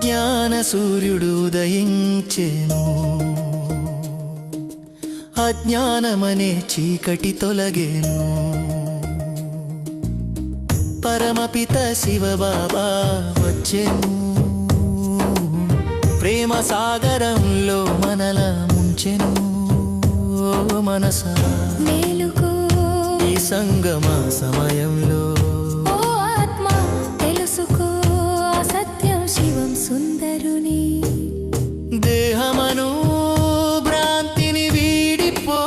జ్ఞాన సూర్యుడు ఉదయించెను, అజ్ఞానమనే చీకటి తొలగెను. పరమపిత శివబాబా వచ్చెను, ప్రేమ సాగరంలో మనల ముంచెను. మనసా మేలుకో, ఈ సంగమ సమయంలో ఓ ఆత్మ తెలుసుకో, సత్యం శివం సుందరుని. దేహమను భ్రాంతిని వీడిపో,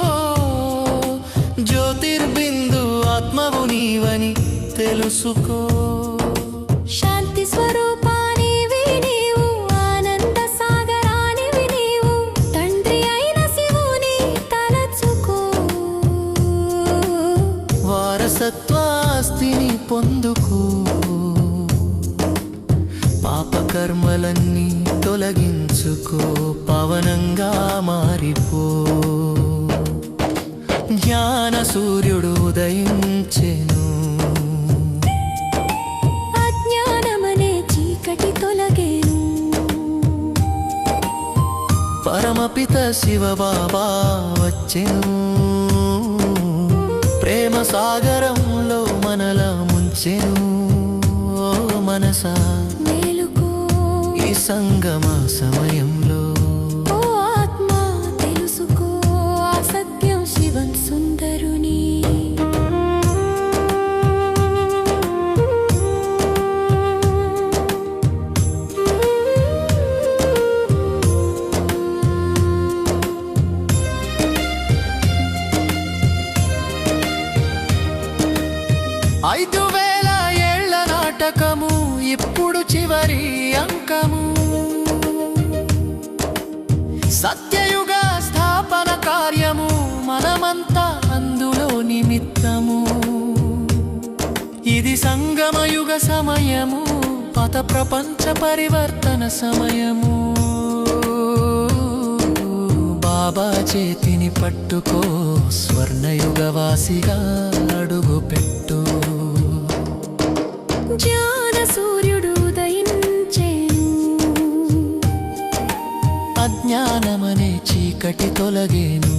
జ్యోతిర్బిందు ఆత్మవు నీవని తెలుసుకో. శాంతి స్వరూపానివి నీవు, ఆనంద సాగరానివి నీవు, తండ్రి అయిన శివుని తలచుకో. వారసత్వాస్తిని పొందుకో, పాపకర్మలన్నీ తొలగించుకో, పవనంగా మారిపో. జ్ఞాన సూర్యుడు ఉదయించెను, అజ్ఞానమనే చీకటి తొలగెను. పరమపిత శివబాబా వచ్చెను, ప్రేమ సాగరంలో మనల ముంచెను. మనసా మేలుకో, ఈ సంగమ సమయంలో ఓ ఆత్మ తెలుసుకో, సత్యం శివం సుందరుని. ఐదు వేల ఏళ్ల నాటకము ఇప్పుడు చివరి అంకము. సత్యయుగ స్థాపన కార్యము, మనమంతా అందులో నిమిత్తము. ఇది సంగమయుగ సమయము, పత ప్రపంచ పరివర్తన సమయము. బాబా చేతిని పట్టుకో, స్వర్ణయుగవాసిగా అడుగు పెట్టు. జ్ఞాన సూర్యుడు ఉదయించెను, అజ్ఞానమనే చీకటి తొలగెను.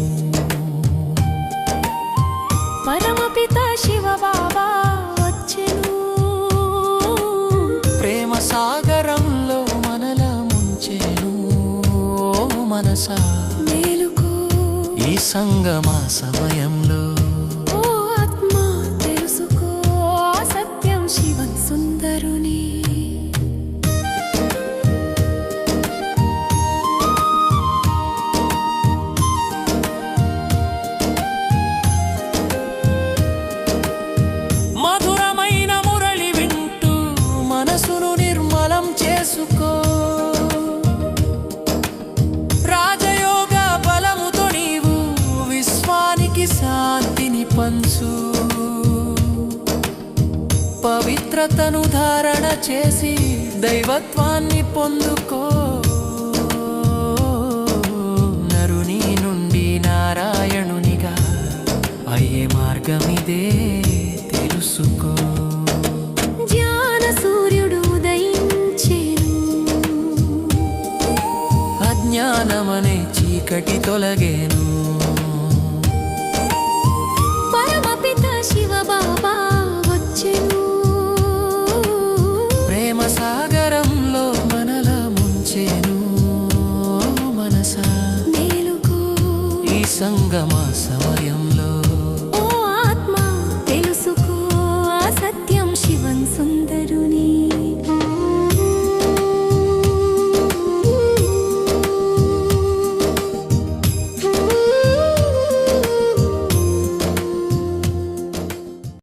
పరమపిత శివబాబా వచ్చెను, ప్రేమ సాగరంలో మనల ముంచెను. మనసా మేలుకో, ఈ సంగమ సమయంలో ఓ ఆత్మ తెలుసుకో, సత్యం శివం సుందరుని. మధురమైన మురళి వింటూ మనసును నిర్మలం చేసుకో. రాజయోగ బలముతో నీవు విశ్వానికి శాంతిని పంచు. పవిత్రతను ధారణ చేసి దైవత్వాన్ని పొందుకో. నరుని నుండి నారాయణునిగా అయ్యే మార్గమిదే తెలుసుకో. జ్ఞాన సూర్యుడు ఉదయించెను, అజ్ఞానమనే చీకటి తొలగెను. పరమపిత శివబాబా వచ్చెను, ప్రేమ సాగరంలో మనల ముంచెను. మనసా మేలుకో, ఈ సంగమ సమయంలో